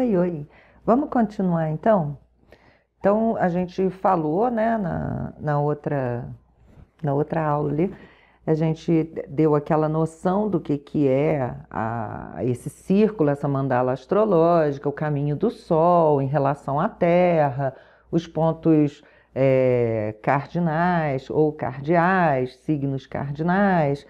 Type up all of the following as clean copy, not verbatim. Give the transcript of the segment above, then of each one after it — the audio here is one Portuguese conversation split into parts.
Oi, oi. Vamos continuar então? Então, a gente falou, né, na outra aula ali, a gente deu aquela noção do que é esse círculo, essa mandala astrológica, o caminho do Sol em relação à Terra, os pontos cardinais ou cardeais, signos cardinais,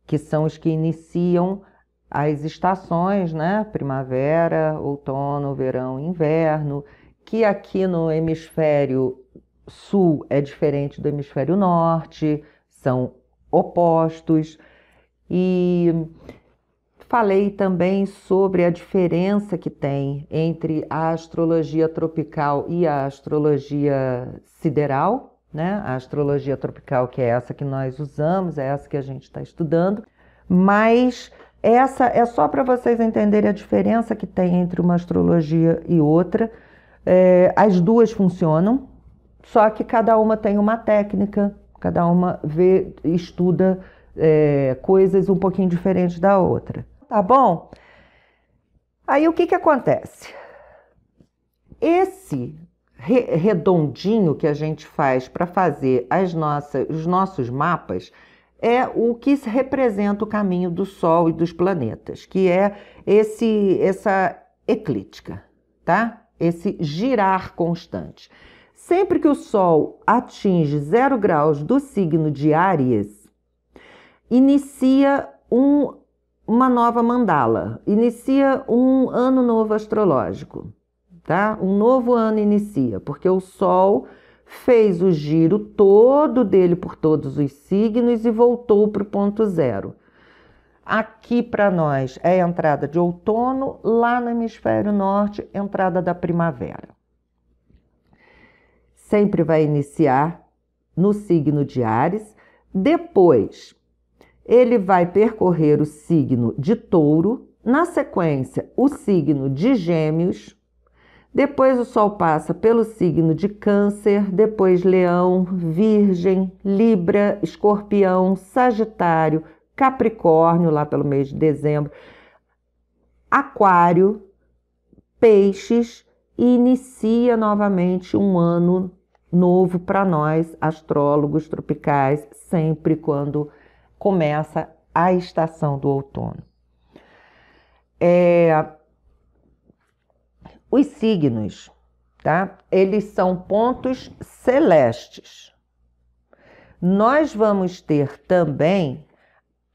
que são os que iniciam as estações, né? Primavera, outono, verão, inverno, que aqui no hemisfério sul é diferente do hemisfério norte, são opostos. E falei também sobre a diferença que tem entre a astrologia tropical e a astrologia sideral, né? A astrologia tropical, que é essa que nós usamos, é essa que a gente está estudando, mas essa é só para vocês entenderem a diferença que tem entre uma astrologia e outra. As duas funcionam, só que cada uma tem uma técnica, cada uma estuda coisas um pouquinho diferentes da outra. Tá bom? Aí o que acontece? Esse redondinho que a gente faz para fazer os nossos mapas é o que representa o caminho do Sol e dos planetas, que é essa eclíptica, tá? Esse girar constante. Sempre que o Sol atinge 0 graus do signo de Áries, inicia uma nova mandala, inicia um ano novo astrológico, tá? Um novo ano inicia, porque o Sol fez o giro todo dele por todos os signos e voltou para o ponto zero. Aqui para nós é a entrada de outono, lá no hemisfério norte, entrada da primavera. Sempre vai iniciar no signo de Áries, depois ele vai percorrer o signo de Touro, na sequência o signo de Gêmeos, depois o Sol passa pelo signo de Câncer, depois Leão, Virgem, Libra, Escorpião, Sagitário, Capricórnio, lá pelo mês de dezembro, Aquário, Peixes, e inicia novamente um ano novo para nós, astrólogos tropicais, sempre quando começa a estação do outono. Os signos, tá? Eles são pontos celestes. Nós vamos ter também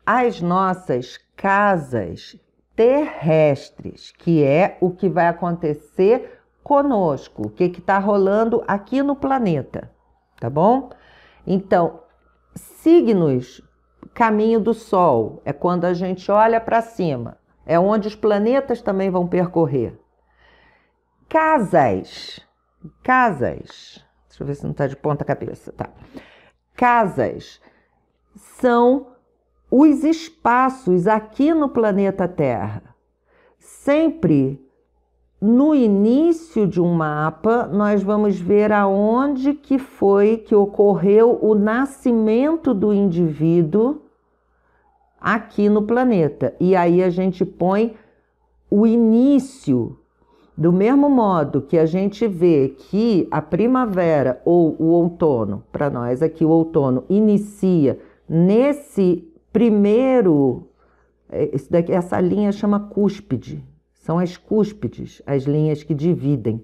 as nossas casas terrestres, que é o que vai acontecer conosco, o que está rolando aqui no planeta, tá bom? Então, signos, caminho do Sol, é quando a gente olha para cima, é onde os planetas também vão percorrer. Casas, deixa eu ver se não está de ponta cabeça, tá? Casas são os espaços aqui no planeta Terra. Sempre no início de um mapa, nós vamos ver aonde que foi que ocorreu o nascimento do indivíduo aqui no planeta. E aí a gente põe o início. Do mesmo modo que a gente vê que a primavera ou o outono, para nós aqui o outono, inicia nesse primeiro, essa linha chama cúspide, são as cúspides, as linhas que dividem.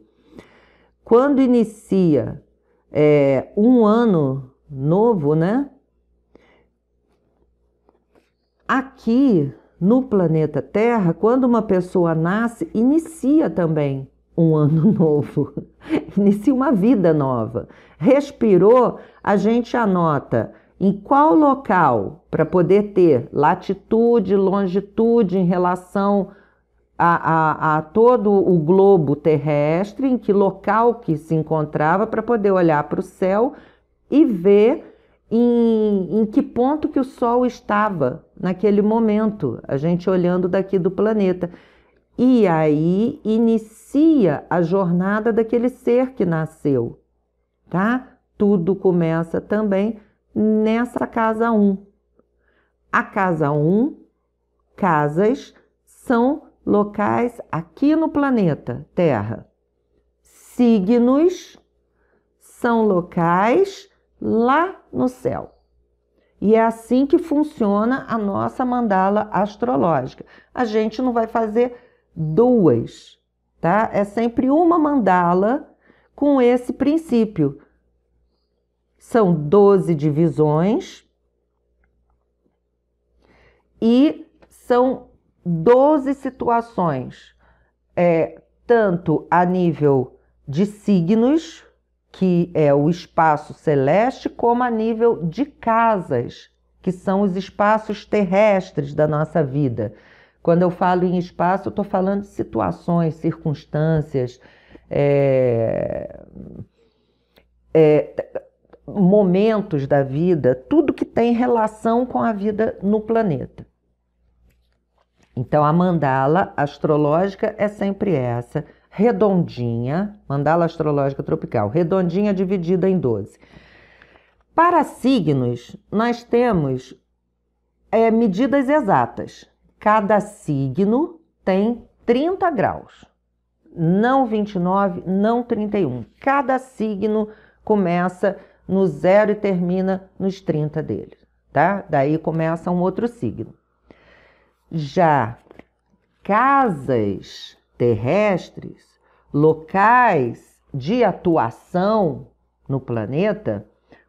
Quando inicia um ano novo, né? Aqui no planeta Terra, quando uma pessoa nasce, inicia também um ano novo, inicia uma vida nova. Respirou, a gente anota em qual local, para poder ter latitude, longitude em relação a todo o globo terrestre, em que local que se encontrava, para poder olhar para o céu e ver em que ponto que o Sol estava naquele momento, a gente olhando daqui do planeta. E aí inicia a jornada daquele ser que nasceu, tá? Tudo começa também nessa casa 1. A casa 1, casas, são locais aqui no planeta Terra. Signos são locais lá no céu. E é assim que funciona a nossa mandala astrológica. A gente não vai fazer duas, tá? É sempre uma mandala com esse princípio. São 12 divisões e são 12 situações, tanto a nível de signos, que é o espaço celeste, como a nível de casas, que são os espaços terrestres da nossa vida. Quando eu falo em espaço, eu estou falando de situações, circunstâncias, momentos da vida, tudo que tem relação com a vida no planeta. Então, a mandala astrológica é sempre essa, redondinha, mandala astrológica tropical, redondinha dividida em 12. Para signos, nós temos medidas exatas. Cada signo tem 30 graus, não 29, não 31. Cada signo começa no 0 e termina nos 30 dele, tá? Daí começa um outro signo. Já casas terrestres, locais de atuação no planeta,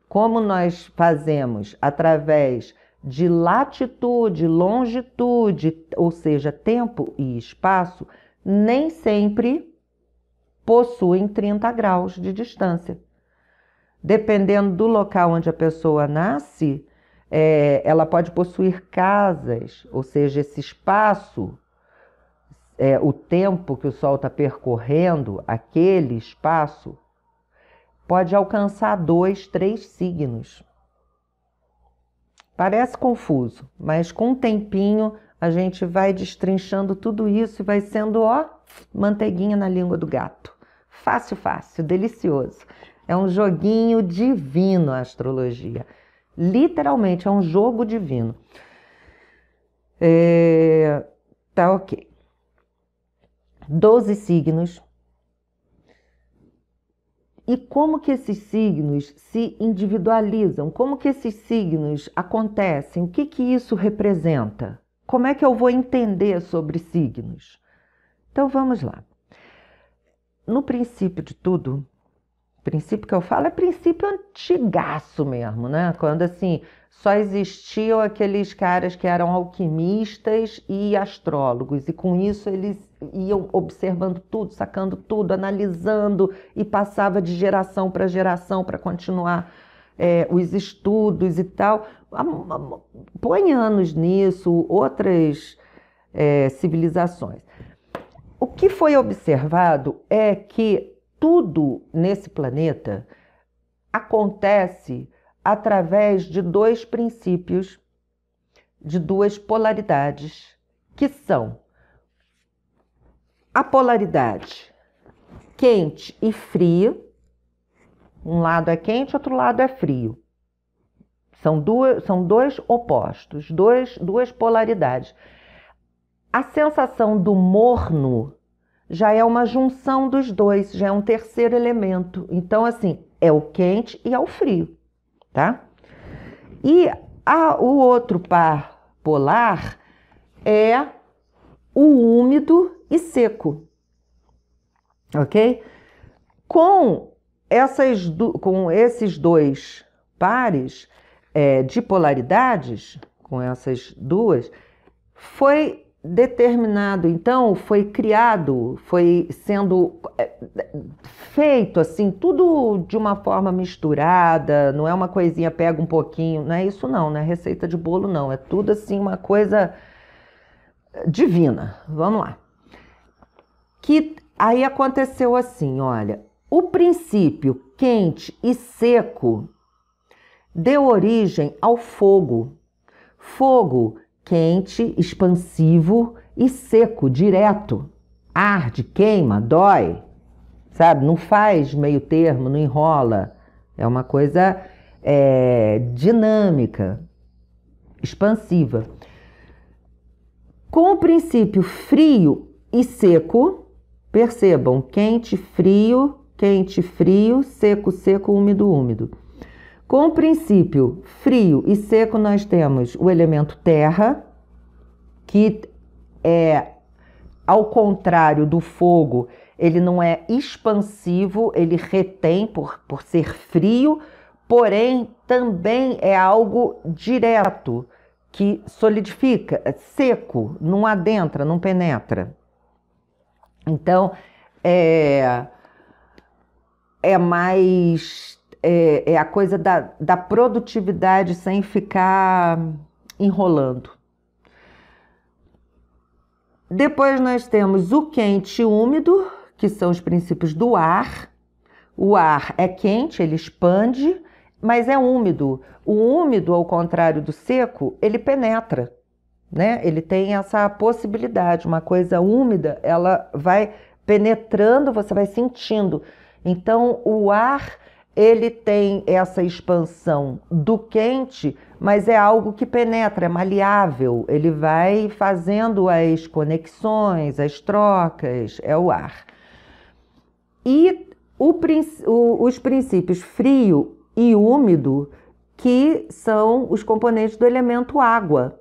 como nós fazemos através de latitude, longitude, ou seja, tempo e espaço, nem sempre possuem 30 graus de distância. Dependendo do local onde a pessoa nasce, ela pode possuir casas, ou seja, esse espaço, o tempo que o Sol está percorrendo, aquele espaço, pode alcançar 2, 3 signos. Parece confuso, mas com um tempinho a gente vai destrinchando tudo isso e vai sendo, manteiguinha na língua do gato. Fácil, fácil, delicioso. É um joguinho divino a astrologia. Literalmente, é um jogo divino. Tá ok. 12 signos. E como que esses signos se individualizam? Como que esses signos acontecem? O que que isso representa? Como é que eu vou entender sobre signos? Então, vamos lá. No princípio de tudo, princípio que eu falo é princípio antigaço mesmo, né? Quando, assim, só existiam aqueles caras que eram alquimistas e astrólogos, e com isso eles iam observando tudo, sacando tudo, analisando, e passava de geração para continuar os estudos e tal. Põe anos nisso, outras civilizações. O que foi observado é que tudo nesse planeta acontece através de 2 princípios, de 2 polaridades, que são a polaridade quente e frio. Um lado é quente, outro lado é frio. São dois opostos, duas polaridades. A sensação do morno já é uma junção dos dois, já é um terceiro elemento. Então, assim, é o quente e é o frio, tá? E o outro par polar é o úmido e seco, ok? Com esses 2 pares de polaridades, com essas duas, foi determinado, então, foi criado, foi sendo feito, assim, tudo de uma forma misturada, não é uma coisinha, pega um pouquinho, não é isso não, não é receita de bolo não, é tudo assim uma coisa divina. Vamos lá. Que aí aconteceu assim, olha, o princípio quente e seco deu origem ao fogo. Fogo quente, expansivo e seco, direto. Arde, queima, dói, sabe? Não faz meio termo, não enrola. É uma coisa dinâmica, expansiva. Com o princípio frio e seco. Percebam, quente, frio, seco, seco, úmido, úmido. Com o princípio frio e seco, nós temos o elemento terra, que é, ao contrário do fogo, ele não é expansivo, ele retém por ser frio, porém também é algo direto, que solidifica, é seco, não adentra, não penetra. Então, é mais a coisa da produtividade sem ficar enrolando. Depois nós temos o quente e úmido, que são os princípios do ar. O ar é quente, ele expande, mas é úmido. O úmido, ao contrário do seco, ele penetra, né? Ele tem essa possibilidade. Uma coisa úmida, ela vai penetrando, você vai sentindo. Então, o ar, ele tem essa expansão do quente, mas é algo que penetra, é maleável. Ele vai fazendo as conexões, as trocas, é o ar. E os princípios frio e úmido, que são os componentes do elemento água.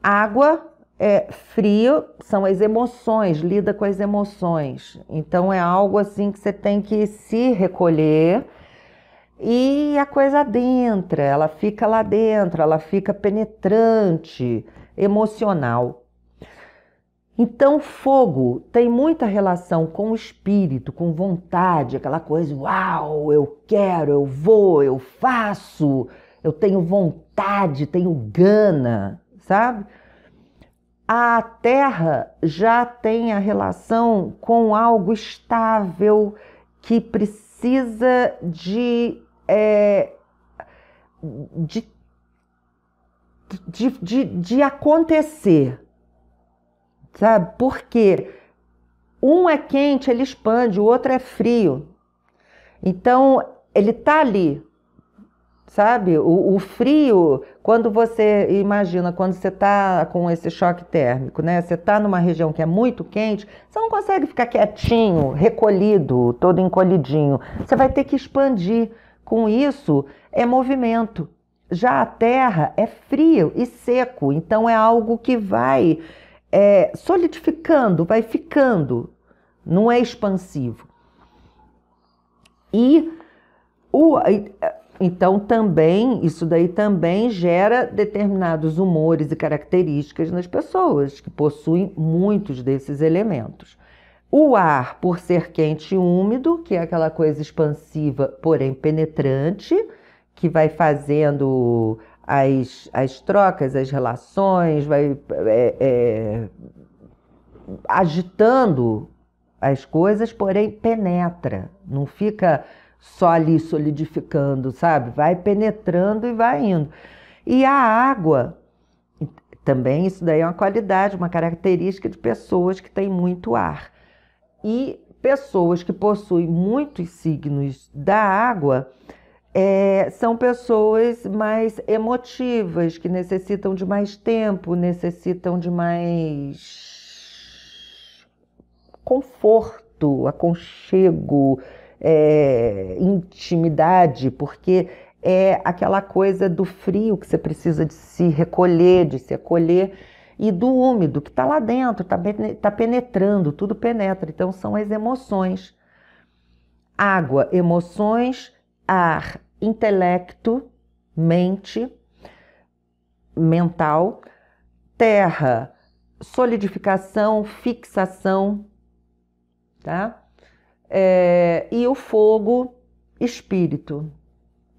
Água é frio, são as emoções, lida com as emoções. Então é algo assim que você tem que se recolher e a coisa adentra, ela fica lá dentro, ela fica penetrante, emocional. Então, fogo tem muita relação com o espírito, com vontade, aquela coisa, uau, eu quero, eu vou, eu faço, eu tenho vontade, tenho gana, sabe? A terra já tem a relação com algo estável que precisa de acontecer. Sabe? Porque um é quente, ele expande, o outro é frio. Então, ele tá ali, sabe? O frio, quando você imagina, quando você tá com esse choque térmico, né? Você tá numa região que é muito quente, você não consegue ficar quietinho, recolhido, todo encolhidinho. Você vai ter que expandir. Com isso, é movimento. Já a terra é frio e seco, então é algo que vai solidificando, vai ficando, não é expansivo. Então também, isso daí também gera determinados humores e características nas pessoas que possuem muitos desses elementos. O ar, por ser quente e úmido, que é aquela coisa expansiva, porém penetrante, que vai fazendo as trocas, as relações, vai agitando as coisas, porém penetra, não fica só ali solidificando, sabe? Vai penetrando e vai indo. E a água, também isso daí é uma qualidade, uma característica de pessoas que têm muito ar. E pessoas que possuem muitos signos da água são pessoas mais emotivas, que necessitam de mais tempo, necessitam de mais conforto, aconchego, intimidade, porque é aquela coisa do frio que você precisa de se recolher, de se acolher, e do úmido que está lá dentro, está penetrando, tudo penetra. Então são as emoções. Água, emoções. Ar, intelecto, mente, mental. Terra, solidificação, fixação, tá? E o fogo, espírito,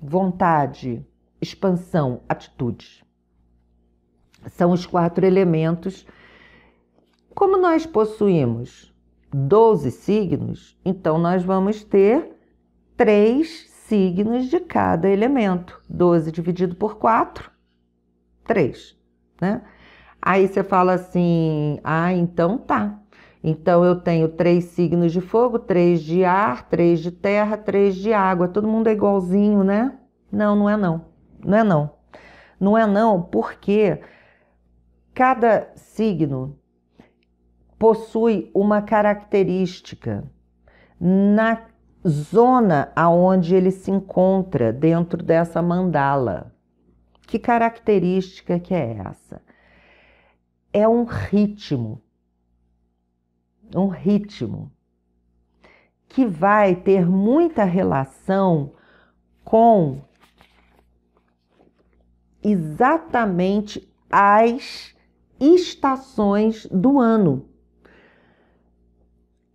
vontade, expansão, atitude. São os 4 elementos. Como nós possuímos 12 signos, então nós vamos ter 3 signos de cada elemento. 12 dividido por 4, 3, né? Aí você fala assim, então tá. Então eu tenho 3 signos de fogo, 3 de ar, 3 de terra, 3 de água. Todo mundo é igualzinho, né? Não, não é não. Não é não. Não é não, porque cada signo possui uma característica na zona aonde ele se encontra dentro dessa mandala. Que característica que é essa? É um ritmo que vai ter muita relação com exatamente as estações do ano.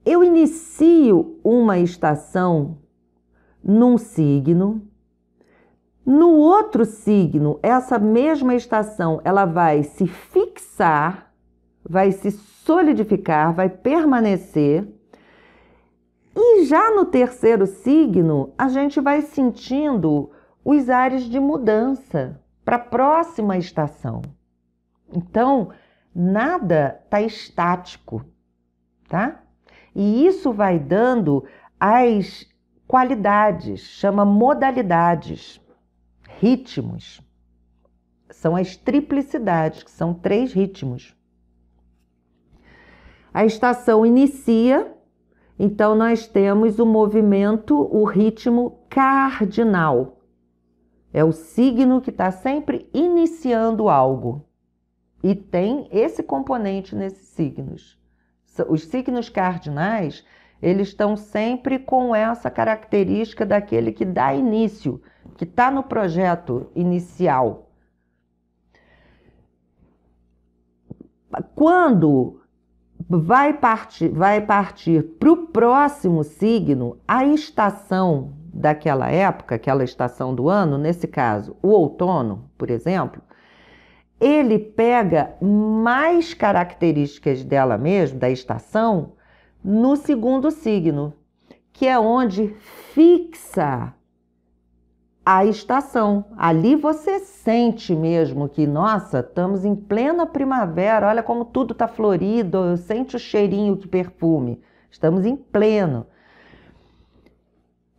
Eu inicio uma estação num signo, no outro signo, essa mesma estação, ela vai se fixar, vai se solidificar, vai permanecer, e já no terceiro signo, a gente vai sentindo os ares de mudança para a próxima estação. Então, nada está estático, tá? E isso vai dando as qualidades, chama modalidades, ritmos. São as triplicidades, que são 3 ritmos. A estação inicia, então nós temos o movimento, o ritmo cardinal. É o signo que está sempre iniciando algo. E tem esse componente nesses signos. Os signos cardinais, eles estão sempre com essa característica daquele que dá início, que está no projeto inicial. Quando vai partir para o próximo signo, a estação daquela época, aquela estação do ano, nesse caso, o outono, por exemplo, ele pega mais características dela mesma, da estação, no segundo signo, que é onde fixa a estação. Ali você sente mesmo que, nossa, estamos em plena primavera, olha como tudo está florido, sente o cheirinho de perfume, estamos em pleno.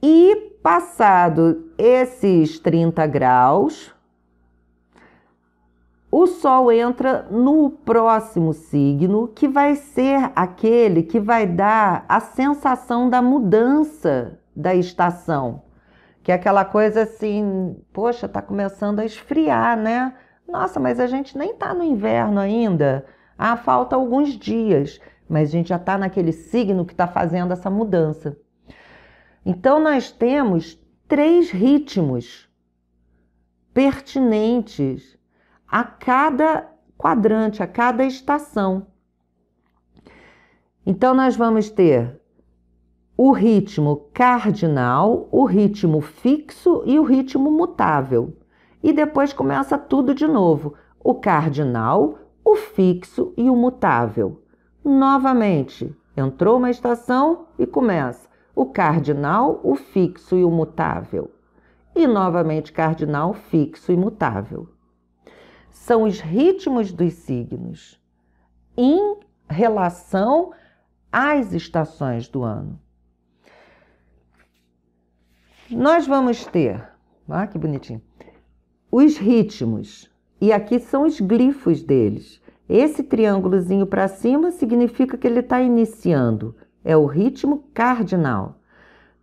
E passado esses 30 graus, o Sol entra no próximo signo, que vai ser aquele que vai dar a sensação da mudança da estação. Que é aquela coisa assim, poxa, está começando a esfriar, né? Nossa, mas a gente nem está no inverno ainda. Ah, falta alguns dias, mas a gente já está naquele signo que está fazendo essa mudança. Então, nós temos 3 ritmos pertinentes a cada quadrante, a cada estação. Então, nós vamos ter o ritmo cardinal, o ritmo fixo e o ritmo mutável. E depois começa tudo de novo. O cardinal, o fixo e o mutável. Novamente, entrou uma estação e começa o cardinal, o fixo e o mutável. E novamente cardinal, fixo e mutável. São os ritmos dos signos em relação às estações do ano. Nós vamos ter, olha que bonitinho, os ritmos, e aqui são os glifos deles. Esse triângulozinho para cima significa que ele está iniciando, é o ritmo cardinal.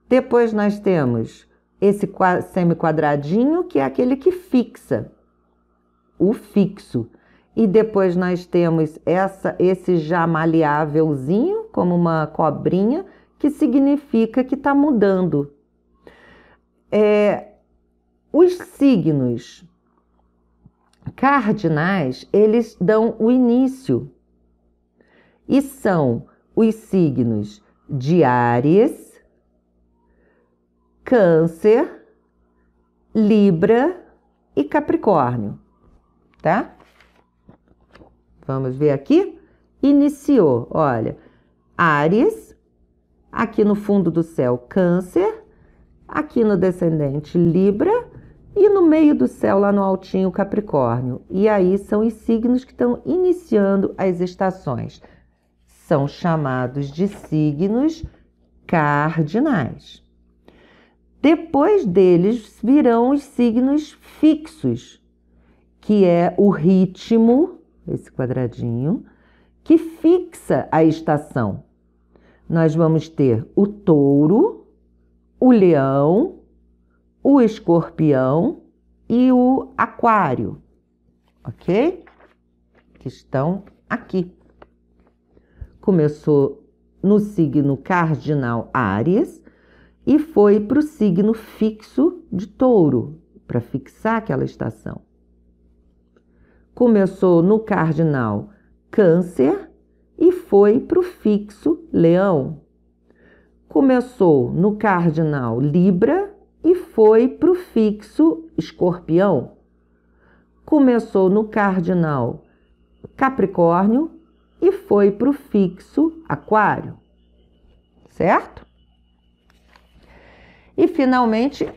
Depois nós temos esse semi-quadradinho, que é aquele que fixa, o fixo. E depois nós temos esse já maleávelzinho, como uma cobrinha, que significa que está mudando. Os signos cardinais, eles dão o início. E são os signos de Áries, Câncer, Libra e Capricórnio, tá? Vamos ver aqui? Iniciou, olha, Áries, aqui no fundo do céu, Câncer, aqui no descendente, Libra, e no meio do céu, lá no altinho, Capricórnio. E aí são os signos que estão iniciando as estações. São chamados de signos cardinais. Depois deles virão os signos fixos, que é o ritmo, esse quadradinho, que fixa a estação. Nós vamos ter o touro, o leão, o escorpião e o aquário, ok? Que estão aqui. Começou no signo cardinal Áries e foi para o signo fixo de Touro, para fixar aquela estação. Começou no cardinal Câncer e foi para o fixo Leão. Começou no cardinal Libra e foi para o fixo Escorpião. Começou no cardinal Capricórnio e foi para o fixo Aquário, certo? E finalmente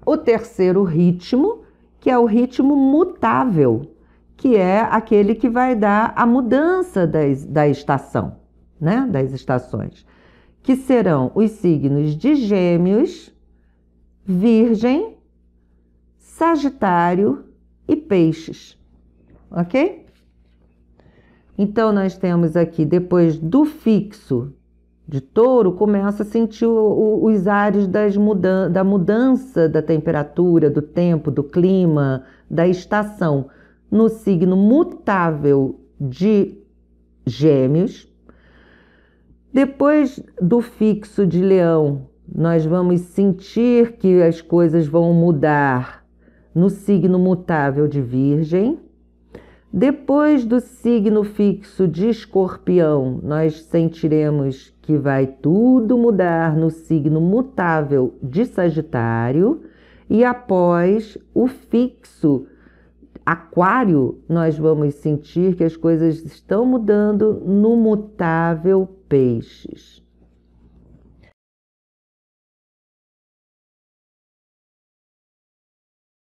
o terceiro ritmo, que é o ritmo mutável, que é aquele que vai dar a mudança da estação, né? Das estações, que serão os signos de Gêmeos, Virgem, Sagitário e Peixes, ok? Então, nós temos aqui, depois do fixo de Touro, começa a sentir os ares da mudança da temperatura, do tempo, do clima, da estação. No signo mutável de Gêmeos. Depois do fixo de Leão, nós vamos sentir que as coisas vão mudar no signo mutável de Virgem. Depois do signo fixo de Escorpião, nós sentiremos que vai tudo mudar no signo mutável de Sagitário. E após o fixo Aquário, nós vamos sentir que as coisas estão mudando no mutável Peixes.